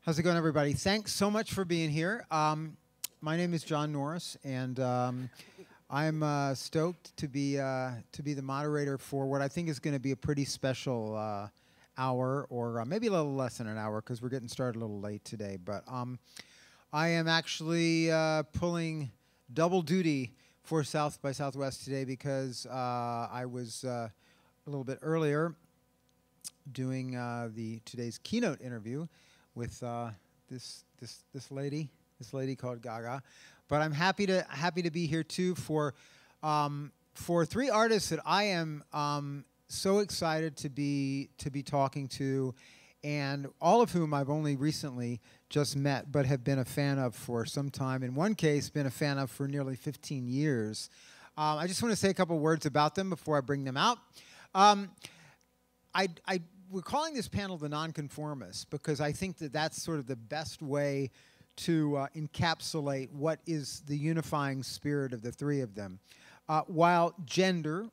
How's it going, everybody? Thanks so much for being here. My name is John Norris, and I'm stoked to be the moderator for what I think is going to be a pretty special hour, or maybe a little less than an hour, because we're getting started a little late today. But I am actually pulling double duty for South by Southwest today because I was a little bit earlier doing today's keynote interview with this lady called Gaga. But I'm happy to be here too for three artists that I am so excited to be talking to, and all of whom I've only recently just met but have been a fan of for some time. In one case, been a fan of for nearly 15 years. I just want to say a couple words about them before I bring them out. We're calling this panel the Nonconformists because I think that that's sort of the best way to encapsulate what is the unifying spirit of the three of them. While gender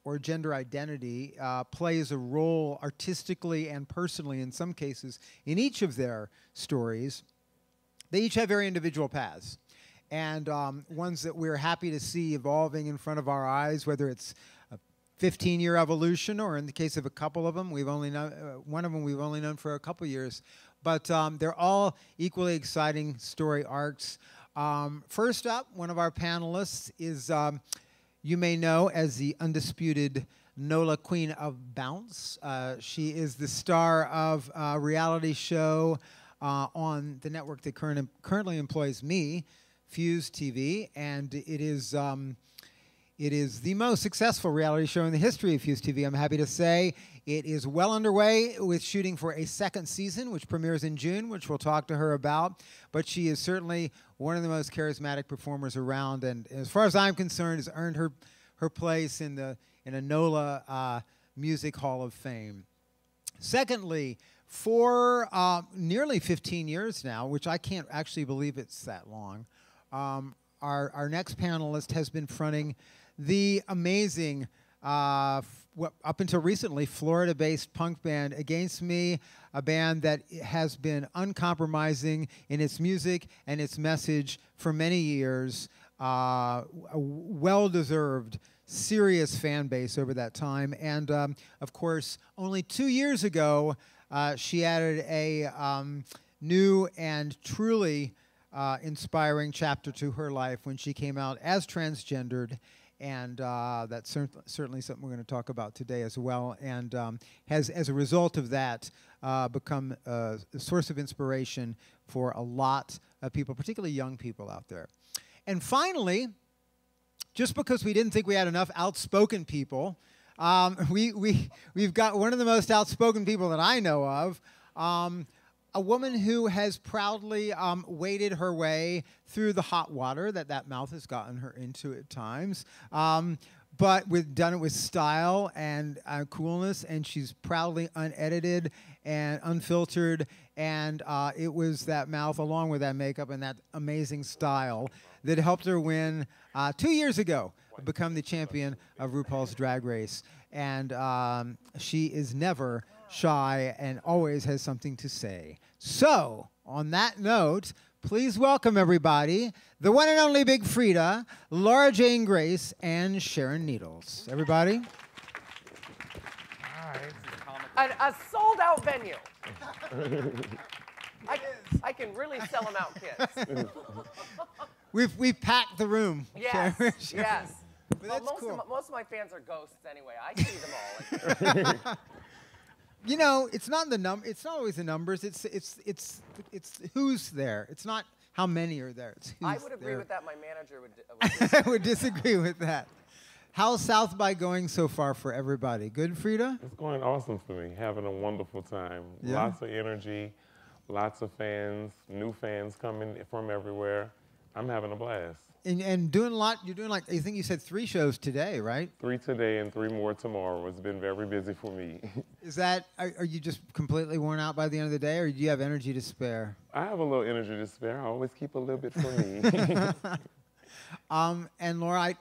or gender identity plays a role artistically and personally in some cases in each of their stories, they each have very individual paths, and ones that we're happy to see evolving in front of our eyes, whether it's a 15-year evolution, or in the case of a couple of them, we've only known one of them we've only known for a couple years. But they're all equally exciting story arcs. First up, one of our panelists is, you may know as the undisputed Nola Queen of Bounce. She is the star of a reality show on the network that currently employs me, Fuse TV, and it is the most successful reality show in the history of Fuse TV, I'm happy to say. It is well underway with shooting for a second season, which premieres in June, which we'll talk to her about. But she is certainly one of the most charismatic performers around, and as far as I'm concerned, has earned her place in a NOLA Music Hall of Fame. Secondly, for nearly 15 years now, which I can't actually believe it's that long, our next panelist has been fronting the amazing, up until recently, Florida-based punk band Against Me, a band that has been uncompromising in its music and its message for many years, a well-deserved, serious fan base over that time. And, of course, only 2 years ago, she added a new and truly inspiring chapter to her life when she came out as transgendered, and that's certainly something we're going to talk about today as well, and has, as a result of that, become a source of inspiration for a lot of people, particularly young people out there. And finally, just because we didn't think we had enough outspoken people, we've got one of the most outspoken people that I know of, a woman who has proudly waded her way through the hot water that mouth has gotten her into at times, but done it with style and coolness, and she's proudly unedited and unfiltered, and it was that mouth along with that makeup and that amazing style that helped her win 2 years ago, become the champion of RuPaul's Drag Race. And she is never shy and always has something to say. So, on that note, please welcome everybody, the one and only Big Frida, Laura Jane Grace, and Sharon Needles. Everybody. All right. A sold-out venue. I can really sell them out, kids. We've packed the room. Yes, Sharon. yes. But that's cool. Most of my fans are ghosts anyway. I see them all. You know, it's not it's not always the numbers. It's who's there. It's not how many are there. It's who's I would agree there. with that. My manager would would disagree with that. How's South by going so far for everybody? Good, Frida? It's going awesome for me. Having a wonderful time. Yeah. Lots of energy, lots of fans, new fans coming from everywhere. I'm having a blast. And doing a lot. You're doing like, I think you said 3 shows today, right? 3 today and 3 more tomorrow. It's been very busy for me. Is that, are you just completely worn out by the end of the day, or do you have energy to spare? I have a little energy to spare. I always keep a little bit for me. And Laura,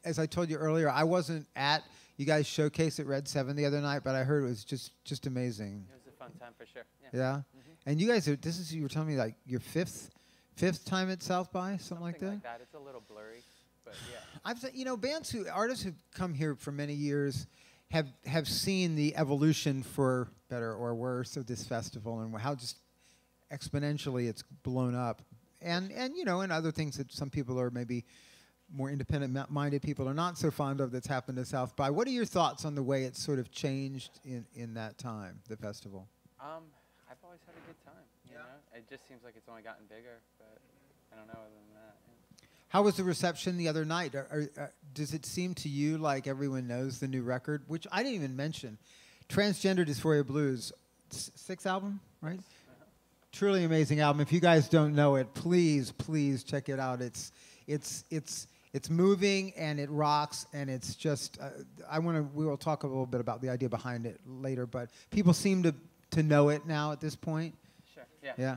as I told you earlier, I wasn't at you guys' showcase at Red 7 the other night, but I heard it was just amazing. It was a fun time for sure. Yeah? And you guys are, you were telling me like your fifth time at South by, something like that? It's a little blurry, but yeah. Artists who've come here for many years have seen the evolution, for better or worse, of this festival and how just exponentially it's blown up. And other things that some people are maybe more independent-minded people are not so fond of that's happened to South by. What are your thoughts on the way it's sort of changed in that time, the festival? I've always had a good time, you know? It just seems like it's only gotten bigger, but I don't know other than that. Yeah. How was the reception the other night? Does it seem to you like everyone knows the new record, which I didn't even mention? Transgender Dysphoria Blues, sixth album, right? Uh-huh. Truly amazing album. If you guys don't know it, please check it out. It's moving and it rocks, and it's just we will talk a little bit about the idea behind it later, but people seem to know it now at this point. Sure. Yeah. Yeah.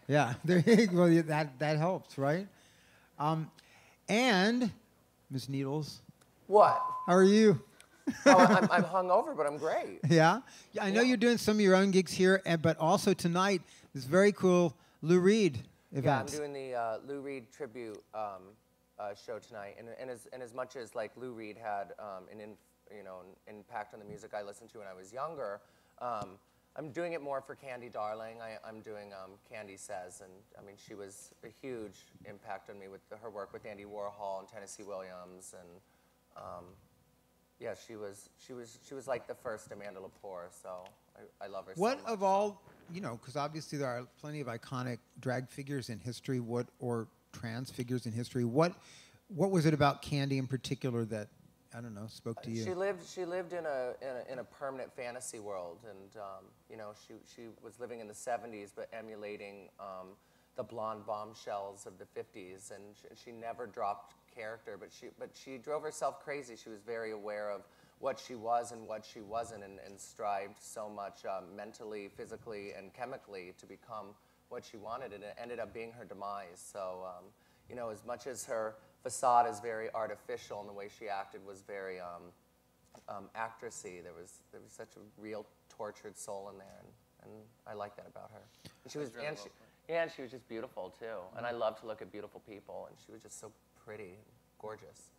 Yeah. There you go. Well, that helps, right? And Ms. Needles, What? how are you? I'm hungover, but I'm great. Yeah. I know you're doing some of your own gigs here, but also tonight this very cool Lou Reed event. Yeah, I'm doing the Lou Reed tribute show tonight, and as much as like Lou Reed had an impact on the music I listened to when I was younger, I'm doing it more for Candy Darling. I'm doing Candy Says, and I mean she was a huge impact on me with her work with Andy Warhol and Tennessee Williams, and yeah, she was like the first Amanda Lepore, so I love her. What so much, of all, because obviously there are plenty of iconic drag figures in history, or trans figures in history. What was it about Candy in particular that, I don't know, spoke to you? She lived in a permanent fantasy world, and she was living in the 70s, but emulating the blonde bombshells of the 50s, and she never dropped character, but she drove herself crazy. She was very aware of what she was and what she wasn't, and strived so much mentally, physically, and chemically to become what she wanted, and it ended up being her demise. So, as much as her facade is very artificial and the way she acted was very actressy, there was such a real tortured soul in there, and I like that about her. And she was she was just beautiful too, and I love to look at beautiful people, and she was just so pretty, gorgeous.